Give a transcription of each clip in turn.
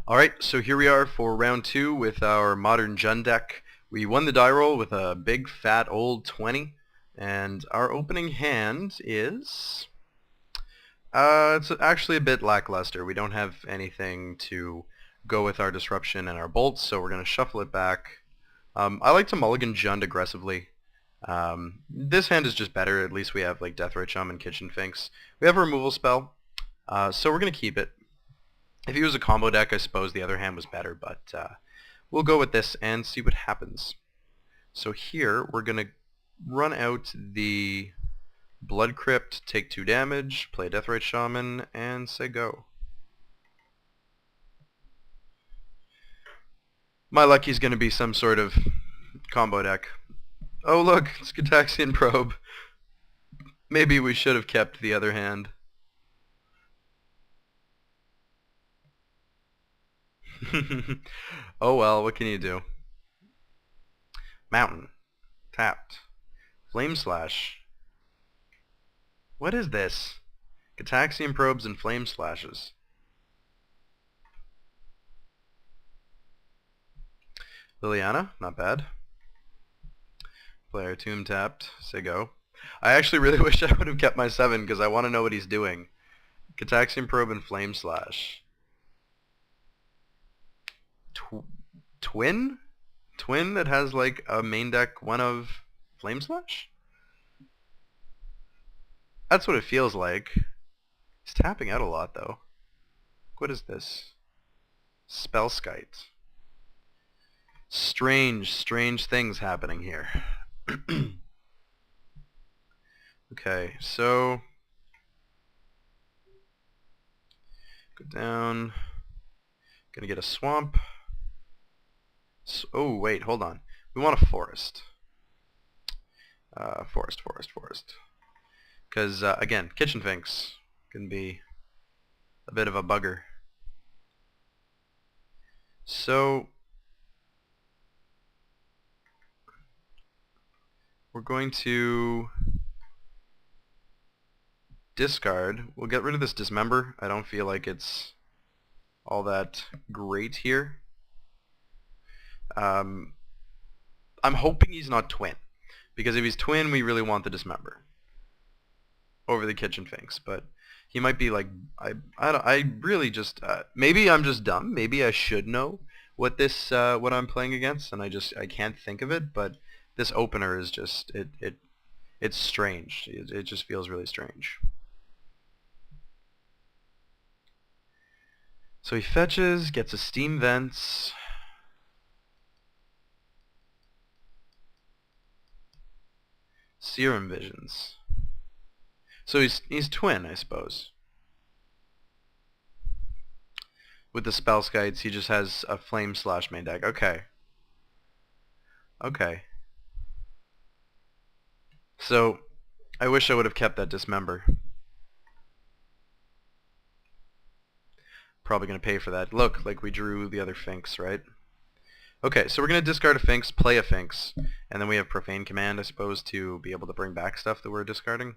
Alright, so here we are for round 2 with our modern Jund deck. We won the die roll with a big fat old 20, and our opening hand is... it's actually a bit lackluster. We don't have anything to go with our disruption and our bolts, so we're going to shuffle it back. I like to mulligan Jund aggressively. This hand is just better. At least we have like Deathrite Chum and Kitchen Finks. We have a removal spell, so we're going to keep it. If he was a combo deck, I suppose the other hand was better, but we'll go with this and see what happens. So here, we're going to run out the Blood Crypt, take 2 damage, play Deathrite Shaman, and say go. My lucky's going to be some sort of combo deck. Oh look, it's Gitaxian Probe. Maybe we should have kept the other hand. Oh well, what can you do? Mountain. Tapped. Flame Slash. What is this? Gitaxian Probes and Flame Slashes. Liliana, not bad. Player Tomb tapped. Say go. I actually really wish I would have kept my 7 because I want to know what he's doing. Gitaxian Probe and Flame Slash. Twin? Twin that has like a main deck one of Flame Slash? That's what it feels like. He's tapping out a lot though. What is this? Spellskite. Strange things happening here. Okay, so go down. Gonna get a swamp. So, oh wait, hold on. We want a forest. Forest. Because again, Kitchen Finks can be a bit of a bugger. So we're going to discard. We'll get rid of this Dismember. I don't feel like it's all that great here. I'm hoping he's not Twin, because if he's Twin, we really want the Dismember over the Kitchen Finks. But he might be like I really just maybe I'm just dumb. Maybe I should know what this what I'm playing against, and I can't think of it. But this opener is just it's strange. It just feels really strange. So he fetches, gets a Steam Vents. Serum Visions. So he's Twin, I suppose. With the Spellskites, he just has a Flame Slash main deck. Okay. Okay. So, I wish I would have kept that Dismember. Probably going to pay for that. Look, like we drew the other Finks, right? Okay, so we're going to discard a Finks, play a Finks, and then we have Profane Command, I suppose, to be able to bring back stuff that we're discarding.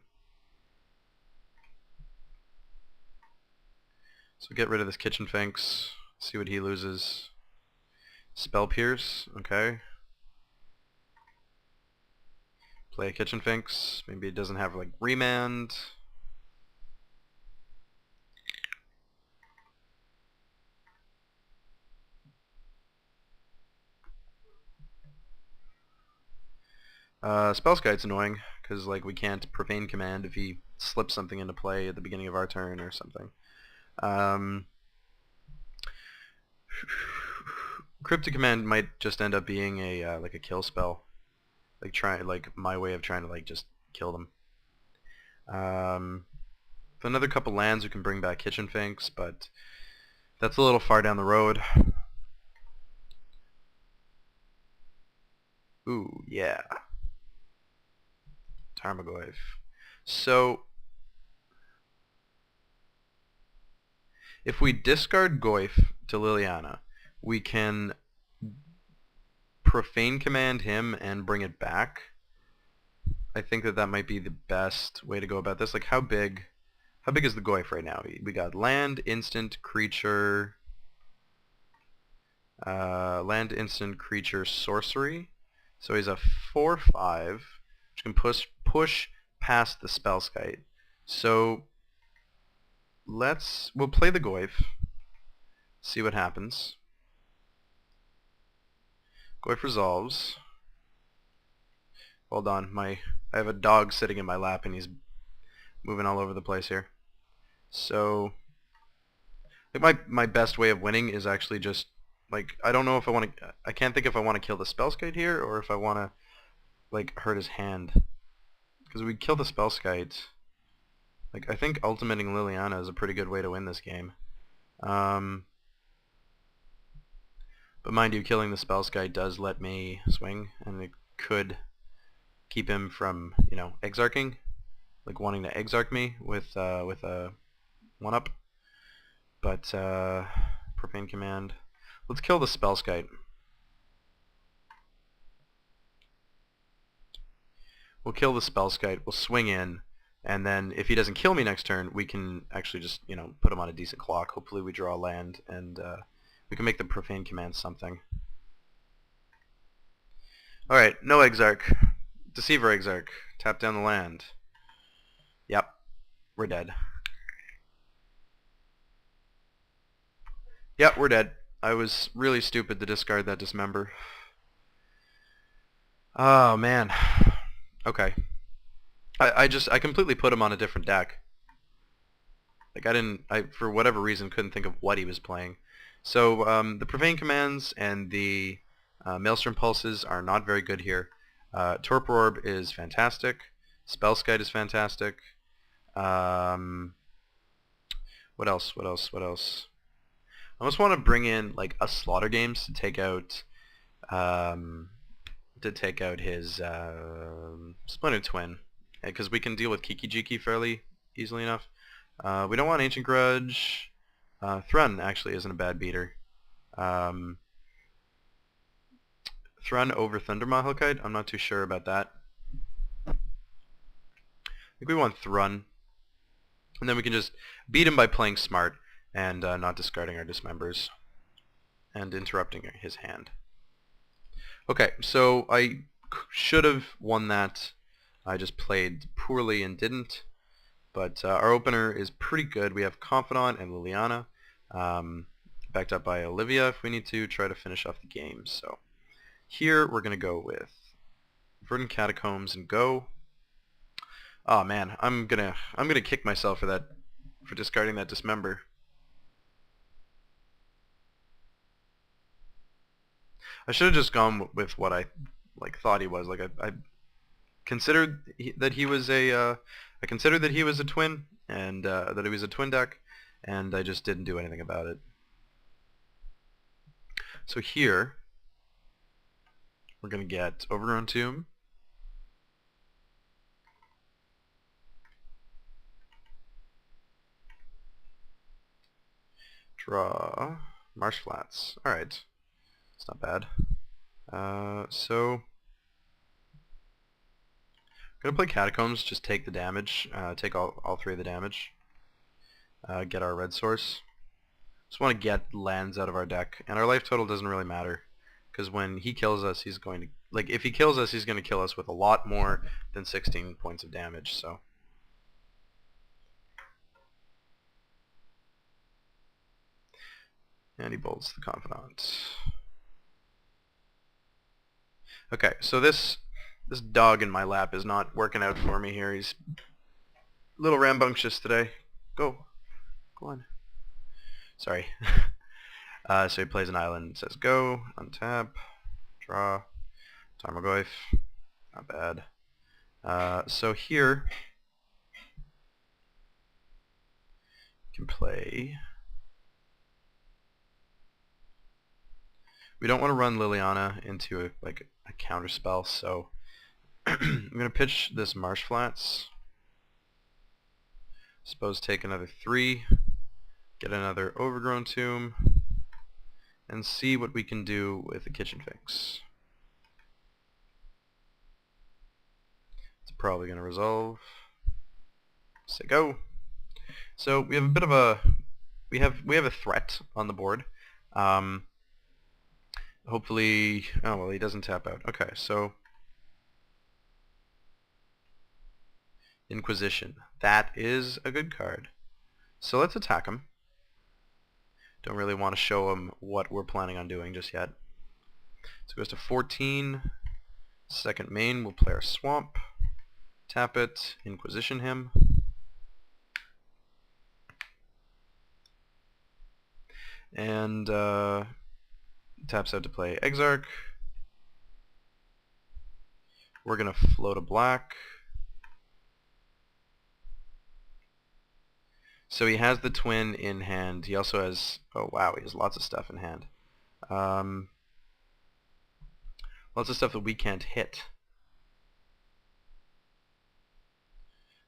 So get rid of this Kitchen Finks, see what he loses. Spell Pierce, okay. Play a Kitchen Finks, maybe it doesn't have like Remand. Spellskite's annoying, because like we can't Profane Command if he slips something into play at the beginning of our turn or something. Cryptic Command might just end up being a like a kill spell, like my way of trying to like just kill them. With another couple lands we can bring back Kitchen Finks, but that's a little far down the road. Ooh, yeah. Tarmogoyf. So if we discard Goyf to Liliana, we can Profane Command him and bring it back. I think that might be the best way to go about this. Like how big is the Goyf right now? We got land, instant, creature. Land instant creature sorcery. So he's a 4/5, which can push past the Spellskite. So we'll play the Goyf, see what happens. Goyf resolves. Hold on, I have a dog sitting in my lap and he's moving all over the place here. So I think my best way of winning is actually just, like, I don't know if I can't think if I want to kill the Spellskite here or if I want to, like, hurt his hand. Because we kill the Spellskite. Like, I think ultimating Liliana is a pretty good way to win this game. But mind you, killing the Spellskite does let me swing, and it could keep him from, you know, Exarching, like wanting to Exarch me with a 1-up. But Profane Command. Let's kill the Spellskite. We'll kill the Spellskite, we'll swing in, and then if he doesn't kill me next turn, we can actually just, you know, put him on a decent clock. Hopefully we draw a land, and we can make the Profane Command something. Alright, no Exarch. Deceiver Exarch. Tap down the land. Yep, we're dead. Yep, we're dead. I was really stupid to discard that Dismember. Oh, man. Okay. I completely put him on a different deck. Like, I for whatever reason couldn't think of what he was playing. So the Profane Commands and the Maelstrom Pulses are not very good here. Torpor Orb is fantastic. Spellskite is fantastic. What else? What else? What else? I almost want to bring in like a AttilaGames to take out his Splinter Twin, because we can deal with Kiki-Jiki fairly easily enough. We don't want Ancient Grudge. Thrun actually isn't a bad beater. Thrun over Thundermaw Hellkite? I'm not too sure about that. I think we want Thrun. And then we can just beat him by playing smart and not discarding our Dismembers and interrupting his hand. Okay, so I should have won that. I just played poorly and didn't. But our opener is pretty good. We have Confidant and Liliana, backed up by Olivia if we need to try to finish off the game. So here we're going to go with Verdant Catacombs and go. Oh man, I'm gonna kick myself for discarding that Dismember. I should have just gone with what I thought he was. Like I considered that he was a twin, and that he was a twin deck, and I just didn't do anything about it. So here we're gonna get Overgrown Tomb. Draw Marsh Flats. Alright. It's not bad. So I'm gonna play Catacombs, just take the damage, take all three of the damage. Get our red source. Just want to get lands out of our deck, and our life total doesn't really matter, because when he kills us, he's going to, like, if he kills us, he's going to kill us with a lot more than 16 points of damage. So and he bolts the Confidant. Okay, so this dog in my lap is not working out for me here. He's a little rambunctious today. Go on. Sorry. So he plays an island, says go, untap, draw, Tarmogoyf, not bad. So here you can play. We don't want to run Liliana into a counter spell, so I'm gonna pitch this Marsh Flats. Suppose take another 3, get another Overgrown Tomb, and see what we can do with the Kitchen Finks. It's probably gonna resolve. Say go. So we have a bit of a we have a threat on the board. hopefully... Oh, well, he doesn't tap out. Okay, so... Inquisition. That is a good card. So let's attack him. Don't really want to show him what we're planning on doing just yet. So it goes to 14. Second main, we'll play our Swamp. Tap it, Inquisition him. And taps out to play Exarch. We're going to float a black. So he has the twin in hand. He also has... Oh wow, he has lots of stuff in hand. Lots of stuff that we can't hit.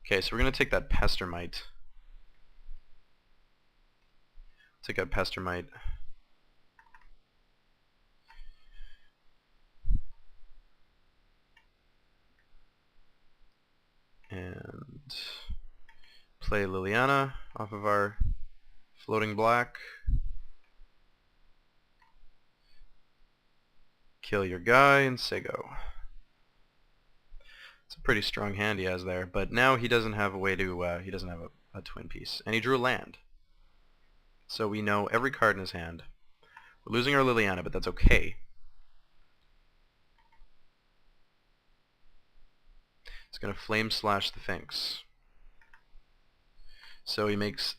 Okay, so we're going to take that Pestermite. Take out Pestermite. And play Liliana off of our floating black. Kill your guy and say go. It's a pretty strong hand he has there, but now he doesn't have a way to, he doesn't have a twin piece. And he drew a land. So we know every card in his hand. We're losing our Liliana, but that's okay. It's going to Flame Slash the Finks. So he makes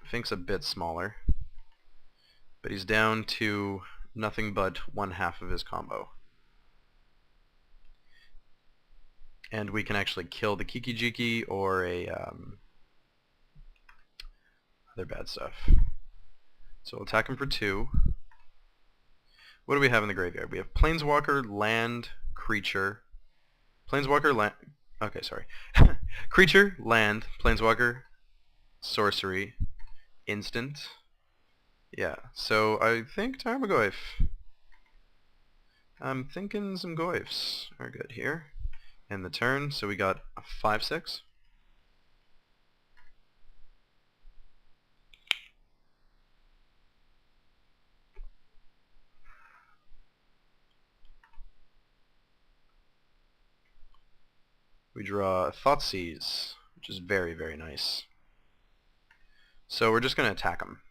Finks a bit smaller. But he's down to nothing but 1/2 of his combo. And we can actually kill the Kiki-Jiki or a other bad stuff. So we'll attack him for 2. What do we have in the graveyard? We have Planeswalker, Land, Creature. Planeswalker, Land... Okay, sorry. Creature, Land, Planeswalker, Sorcery, Instant. Yeah, so I think Tarmogoyf. I'm thinking some Goyfs are good here. And the turn, so we got a 5/6. We draw Thoughtseize, which is very, very nice. So we're just going to attack him.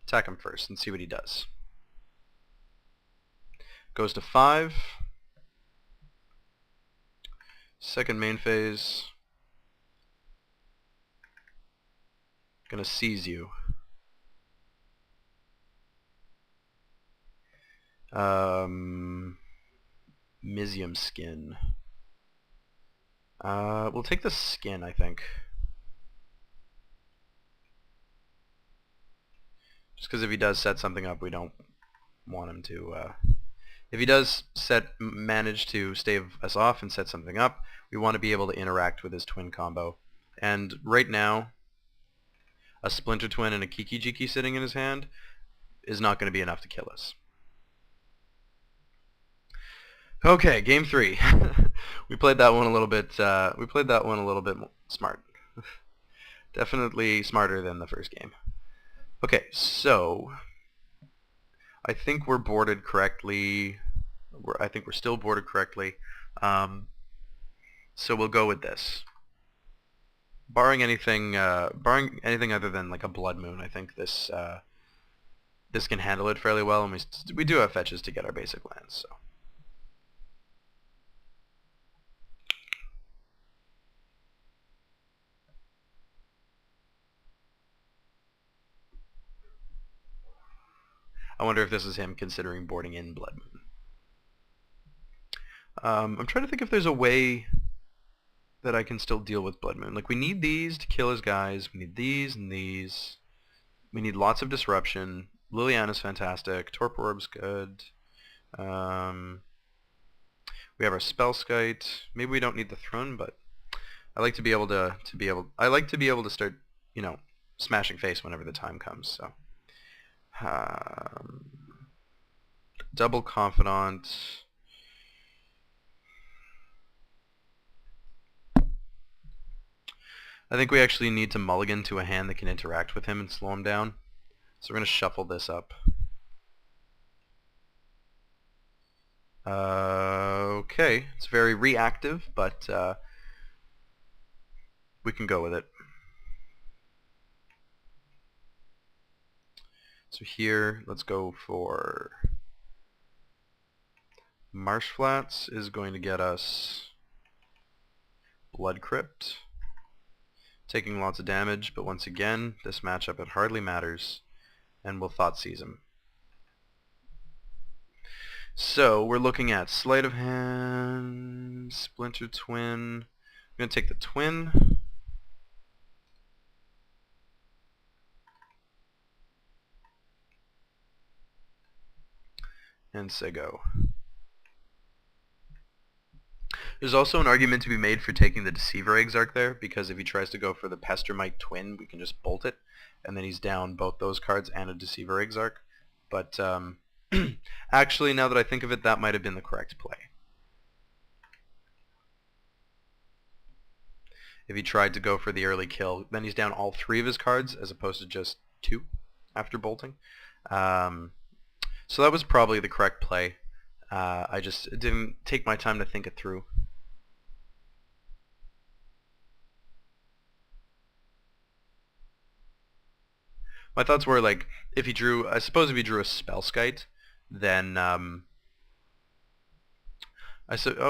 Attack him first and see what he does. Goes to 5. Second main phase. Gonna seize you. Mizium Skin. We'll take the skin, I think. Just because if he does set something up, we don't want him to... if he does manage to stave us off and set something up, we want to be able to interact with his twin combo. And right now, a Splinter Twin and a Kiki-Jiki sitting in his hand is not going to be enough to kill us. Okay, game 3. We played that one a little bit. Smart. Definitely smarter than the first game. Okay, so I think we're boarded correctly. I think we're still boarded correctly. So we'll go with this. Barring anything other than like a Blood Moon, I think this this can handle it fairly well, and we do have fetches to get our basic lands. So. I wonder if this is him considering boarding in Blood Moon. I'm trying to think if there's a way that I can still deal with Blood Moon. Like, we need these to kill his guys. We need these and these. We need lots of disruption. Liliana's fantastic. Torpor Orb's good. We have our Spellskite. Maybe we don't need the Throne, but I like to be able to start, you know, smashing face whenever the time comes. So. Double Confidant. I think we actually need to mulligan to a hand that can interact with him and slow him down. So we're going to shuffle this up. Okay, it's very reactive, but we can go with it. So here, let's go for Marsh Flats is going to get us Blood Crypt, taking lots of damage, but once again, this matchup, it hardly matters, and we'll Thoughtseize him. So we're looking at Sleight of Hand, Splinter Twin. I'm going to take the Twin. And say go. There's also an argument to be made for taking the Deceiver Exarch there, because if he tries to go for the Pestermite Twin, we can just bolt it, and then he's down both those cards and a Deceiver Exarch. But actually, now that I think of it, that might have been the correct play. If he tried to go for the early kill, then he's down all 3 of his cards as opposed to just 2 after bolting. So that was probably the correct play. I just didn't take my time to think it through. My thoughts were like, if he drew, I suppose if he drew a Spellskite, then oh,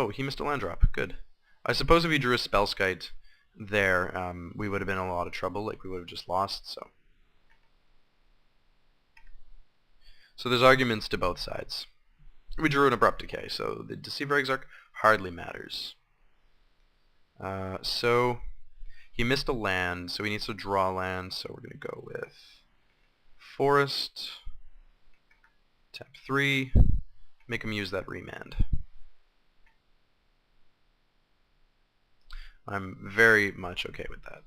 he missed a land drop. Good. I suppose if he drew a Spellskite there, we would have been in a lot of trouble. Like, we would have just lost. So there's arguments to both sides. We drew an Abrupt Decay, so the Deceiver Exarch hardly matters. So he missed a land, so he needs to draw land, so we're going to go with Forest, tap 3, make him use that Remand. I'm very much okay with that.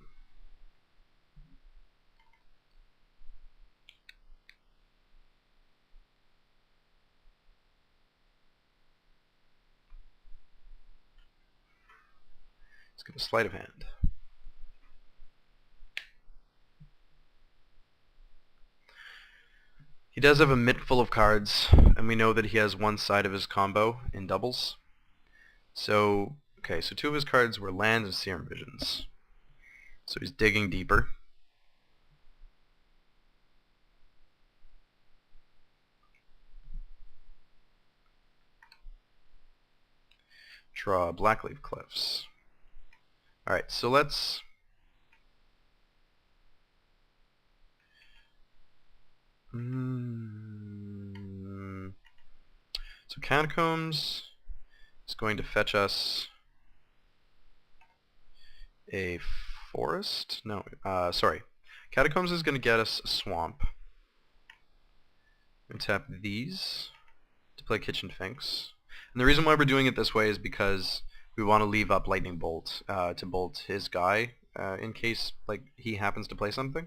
It's going to Sleight of Hand. He does have a mitt full of cards, and we know that he has one side of his combo in doubles. So, okay, so 2 of his cards were lands and Serum Visions. So he's digging deeper. Draw Blackleaf Cliffs. Alright, so let's... So Catacombs is going to fetch us a forest? No, sorry. Catacombs is going to get us a swamp. I'm going to tap these to play Kitchen Finks. And the reason why we're doing it this way is because we want to leave up Lightning Bolt to bolt his guy in case like he happens to play something.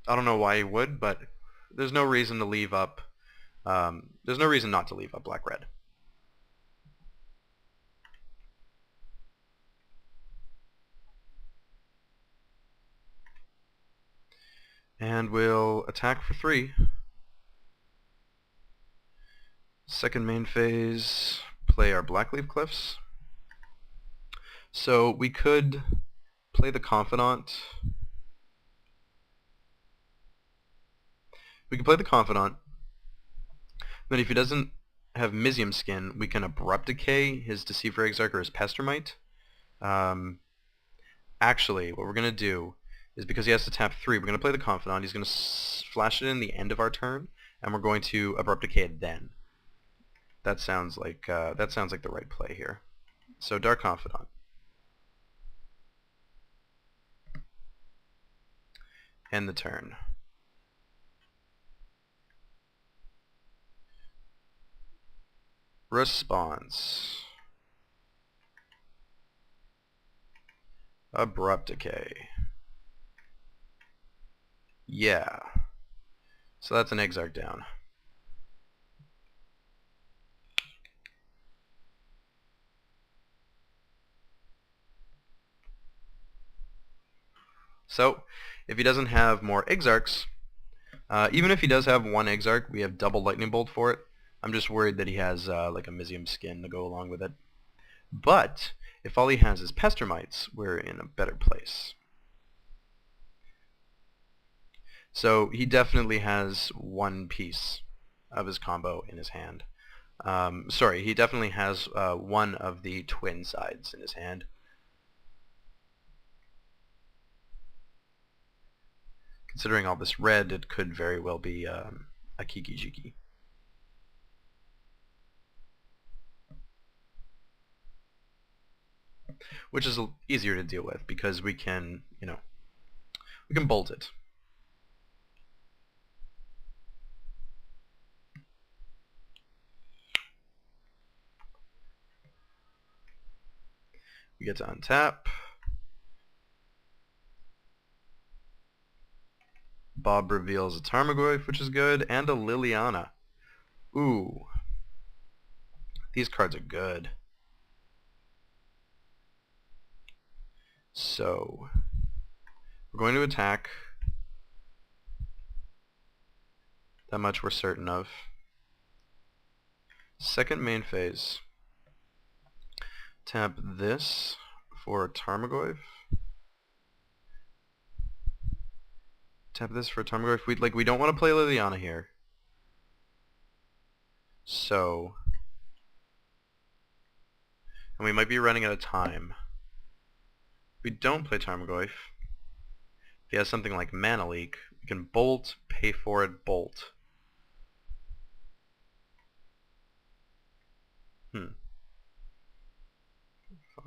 I don't know why he would, but there's no reason to leave up. There's no reason not to leave up Black-Red. And we'll attack for 3. Second main phase, play our Blackleaf Cliffs. So we could play the Confidant. We can play the Confidant. Then if he doesn't have Mizzium Skin, we can Abrupt Decay his Deceiver Exarch or his Pestermite. Actually, what we're going to do is, because he has to tap 3, we're going to play the Confidant. He's going to flash it in the end of our turn, and we're going to Abrupt Decay it then. That sounds like the right play here. So Dark Confidant. End the turn. Response. Abrupt Decay. Yeah. So that's an Exarch down. So if he doesn't have more Exarchs, even if he does have one Exarch, we have double Lightning Bolt for it. I'm just worried that he has like a Mizzium skin to go along with it. But if all he has is Pestermites, we're in a better place. So he definitely has one piece of his combo in his hand. Sorry, he definitely has one of the twin sides in his hand. Considering all this red, it could very well be a Kiki-Jiki. Which is easier to deal with because we can, we can bolt it. We get to untap. Bob reveals a Tarmogoyf, which is good, and a Liliana. Ooh. These cards are good. So, we're going to attack. That much we're certain of. Second main phase. Tap this for a Tarmogoyf. Tap this for a Tarmogoyf. We don't want to play Liliana here. So, and we might be running out of time. If we don't play Tarmogoyf, if he has something like Mana Leak, we can bolt, pay for it, bolt.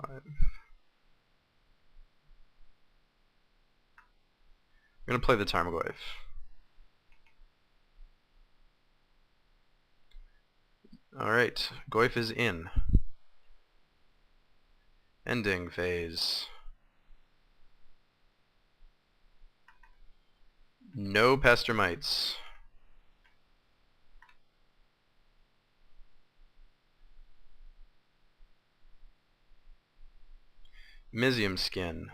5. We're going to play the Tarmogoyf. Alright, Goyf is in. Ending phase. No Pestermites. Mizzium skin.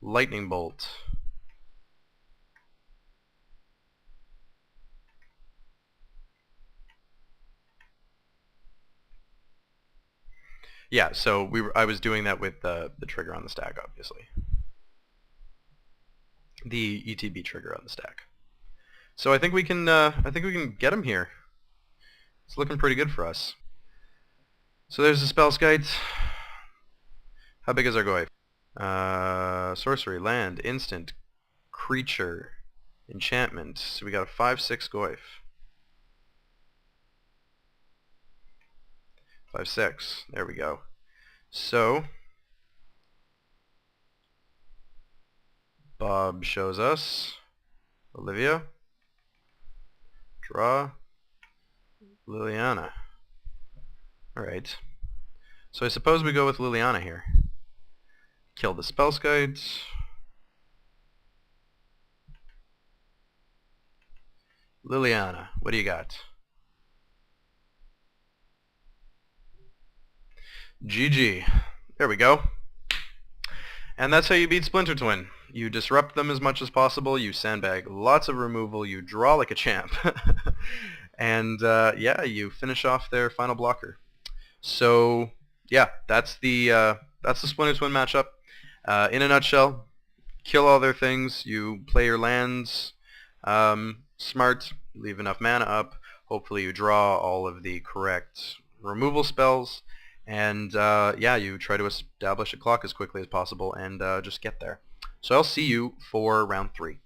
Lightning bolt. Yeah, so I was doing that with the trigger on the stack, obviously. The ETB trigger on the stack. So I think we can get him here. It's looking pretty good for us. So there's the spell skite. How big is our Goyf? Sorcery, land, instant, creature, enchantment. So we got a 5/6 Goyf. 5/6. There we go. So Bob shows us Olivia. Draw Liliana. Alright. So I suppose we go with Liliana here. Kill the Spellskite. Liliana, what do you got? GG. There we go. And that's how you beat Splinter Twin. You disrupt them as much as possible, you sandbag lots of removal, you draw like a champ. And yeah, you finish off their final blocker. So yeah, that's the Splinter Twin matchup. In a nutshell, kill all their things, you play your lands smart, leave enough mana up, hopefully you draw all of the correct removal spells, and yeah, you try to establish a clock as quickly as possible and just get there. So I'll see you for round 3.